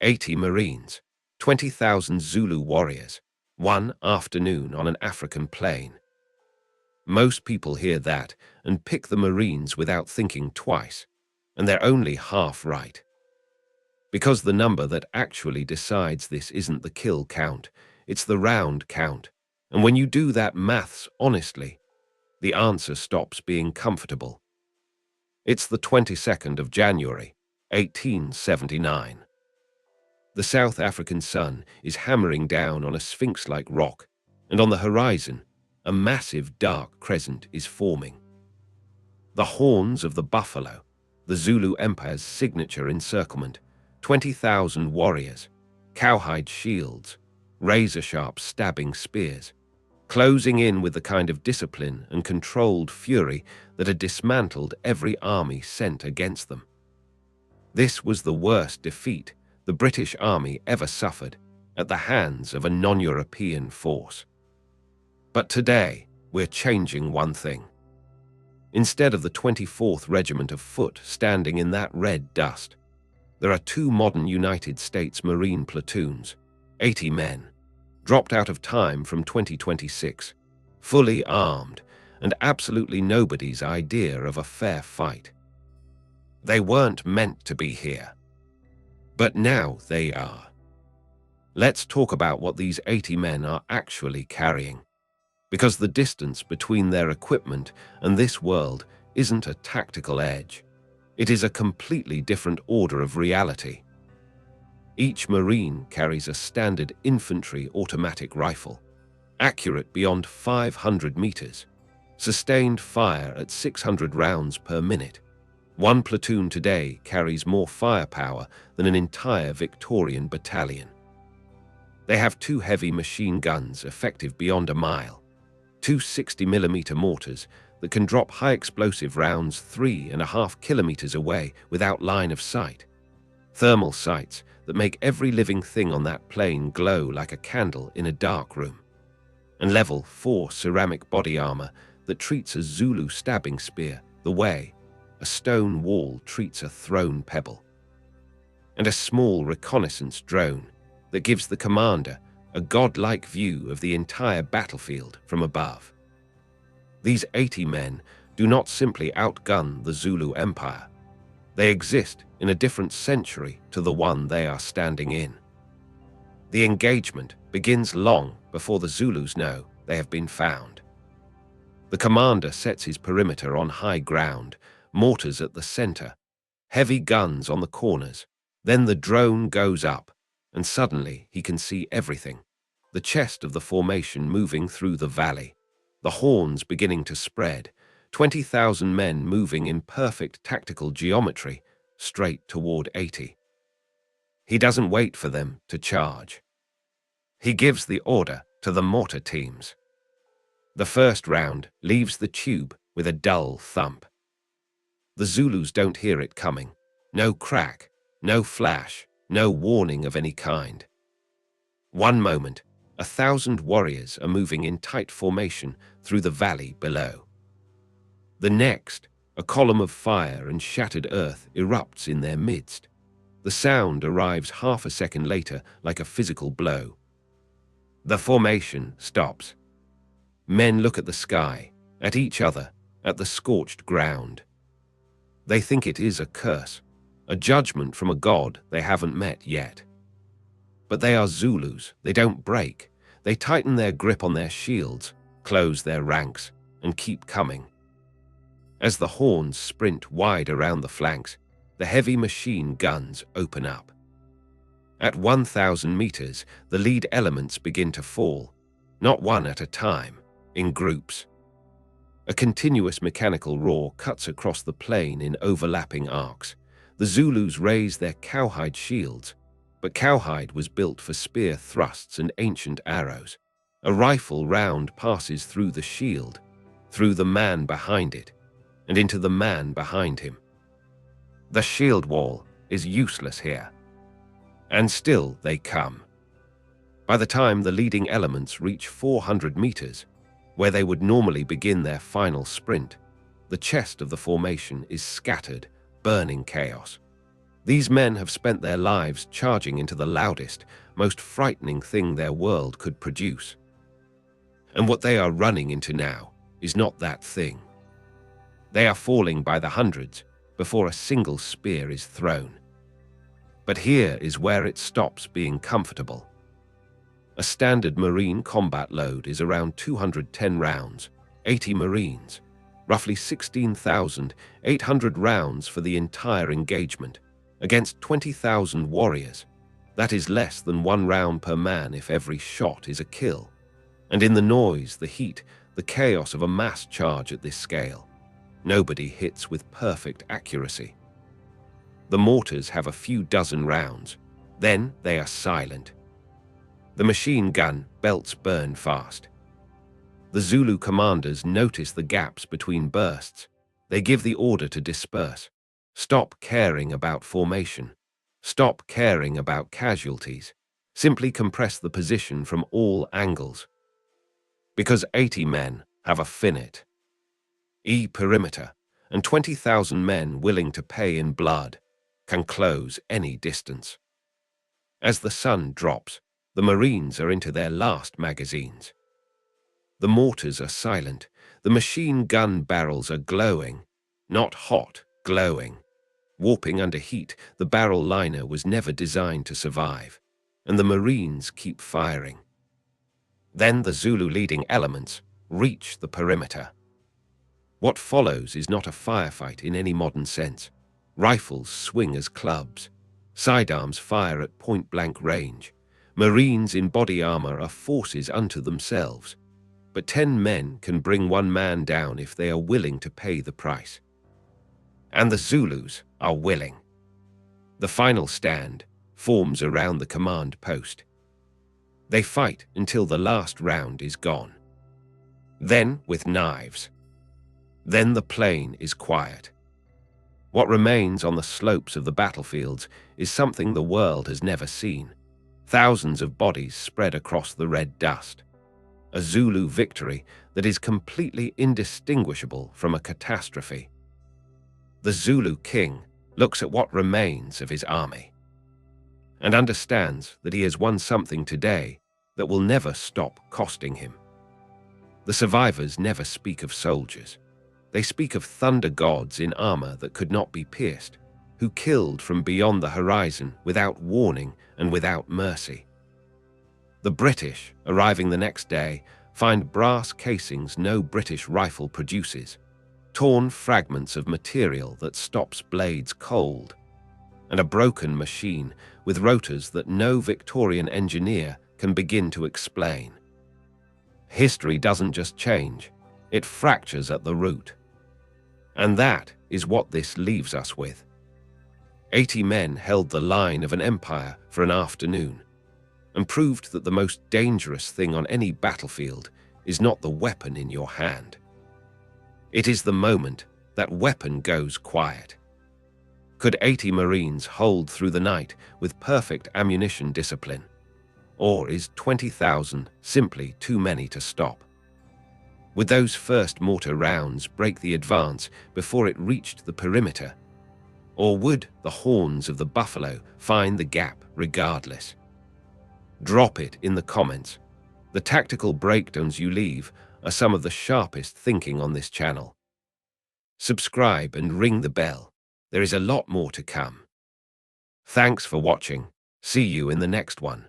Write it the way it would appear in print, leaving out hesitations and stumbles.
80 Marines, 20,000 Zulu warriors, one afternoon on an African plain. Most people hear that and pick the Marines without thinking twice, and they're only half right. Because the number that actually decides this isn't the kill count, it's the round count. And when you do that maths honestly, the answer stops being comfortable. It's the 22nd of January, 1879. The South African sun is hammering down on a sphinx-like rock, and on the horizon, a massive dark crescent is forming. The horns of the buffalo, the Zulu Empire's signature encirclement, 20,000 warriors, cowhide shields, razor-sharp stabbing spears, closing in with the kind of discipline and controlled fury that had dismantled every army sent against them. This was the worst defeat the British Army ever suffered at the hands of a non-European force. But today, we're changing one thing. Instead of the 24th Regiment of Foot standing in that red dust, there are two modern United States Marine platoons, 80 men, dropped out of time from 2026, fully armed, and absolutely nobody's idea of a fair fight. They weren't meant to be here. But now they are. Let's talk about what these 80 men are actually carrying, because the distance between their equipment and this world isn't a tactical edge. It is a completely different order of reality. Each Marine carries a standard infantry automatic rifle, accurate beyond 500 meters, sustained fire at 600 rounds per minute. One platoon today carries more firepower than an entire Victorian battalion. They have two heavy machine guns effective beyond a mile, two 60mm mortars that can drop high-explosive rounds 3.5 kilometers away without line of sight, thermal sights that make every living thing on that plane glow like a candle in a dark room, and level 4 ceramic body armor that treats a Zulu stabbing spear the way a stone wall treats a thrown pebble, and a small reconnaissance drone that gives the commander a godlike view of the entire battlefield from above. These 80 men do not simply outgun the Zulu Empire. They exist in a different century to the one they are standing in. The engagement begins long before the Zulus know they have been found. The commander sets his perimeter on high ground, mortars at the center, heavy guns on the corners. Then the drone goes up, and suddenly he can see everything. The chest of the formation moving through the valley, the horns beginning to spread, 20,000 men moving in perfect tactical geometry straight toward 80. He doesn't wait for them to charge. He gives the order to the mortar teams. The first round leaves the tube with a dull thump. The Zulus don't hear it coming. No crack, no flash, no warning of any kind. One moment, 1,000 warriors are moving in tight formation through the valley below. The next, a column of fire and shattered earth erupts in their midst. The sound arrives half a second later like a physical blow. The formation stops. Men look at the sky, at each other, at the scorched ground. They think it is a curse, a judgment from a god they haven't met yet. But they are Zulus. They don't break. They tighten their grip on their shields, close their ranks, and keep coming. As the horns sprint wide around the flanks, the heavy machine guns open up. At 1,000 meters, the lead elements begin to fall, not one at a time, in groups. A continuous mechanical roar cuts across the plain in overlapping arcs. The Zulus raise their cowhide shields, but cowhide was built for spear thrusts and ancient arrows. A rifle round passes through the shield, through the man behind it, and into the man behind him. The shield wall is useless here. And still they come. By the time the leading elements reach 400 meters, where they would normally begin their final sprint, the chest of the formation is scattered, burning chaos. These men have spent their lives charging into the loudest, most frightening thing their world could produce. And what they are running into now is not that thing. They are falling by the hundreds before a single spear is thrown. But here is where it stops being comfortable. A standard Marine combat load is around 210 rounds, 80 Marines, roughly 16,800 rounds for the entire engagement, against 20,000 warriors. That is less than 1 round per man if every shot is a kill. And in the noise, the heat, the chaos of a mass charge at this scale, nobody hits with perfect accuracy. The mortars have a few dozen rounds, then they are silent. The machine gun belts burn fast. The Zulu commanders notice the gaps between bursts. They give the order to disperse. Stop caring about formation. Stop caring about casualties. Simply compress the position from all angles. Because 80 men have a finite perimeter, and 20,000 men willing to pay in blood can close any distance. As the sun drops, the Marines are into their last magazines. The mortars are silent. The machine gun barrels are glowing, not hot, glowing. Warping under heat, the barrel liner was never designed to survive, and the Marines keep firing. Then the Zulu leading elements reach the perimeter. What follows is not a firefight in any modern sense. Rifles swing as clubs. Sidearms fire at point-blank range. Marines in body armor are forces unto themselves. But 10 men can bring 1 man down if they are willing to pay the price. And the Zulus are willing. The final stand forms around the command post. They fight until the last round is gone. Then with knives. Then the plain is quiet. What remains on the slopes of the battlefields is something the world has never seen. Thousands of bodies spread across the red dust. A Zulu victory that is completely indistinguishable from a catastrophe. The Zulu king looks at what remains of his army and understands that he has won something today that will never stop costing him. The survivors never speak of soldiers. They speak of thunder gods in armor that could not be pierced, who killed from beyond the horizon without warning and without mercy. The British, arriving the next day, find brass casings no British rifle produces, torn fragments of material that stops blades cold, and a broken machine with rotors that no Victorian engineer can begin to explain. History doesn't just change, it fractures at the root. And that is what this leaves us with. 80 men held the line of an empire for an afternoon, and proved that the most dangerous thing on any battlefield is not the weapon in your hand. It is the moment that weapon goes quiet. Could 80 Marines hold through the night with perfect ammunition discipline? Or is 20,000 simply too many to stop? Would those first mortar rounds break the advance before it reached the perimeter? Or would the horns of the buffalo find the gap regardless? Drop it in the comments. The tactical breakdowns you leave are some of the sharpest thinking on this channel. Subscribe and ring the bell. There is a lot more to come. Thanks for watching. See you in the next one.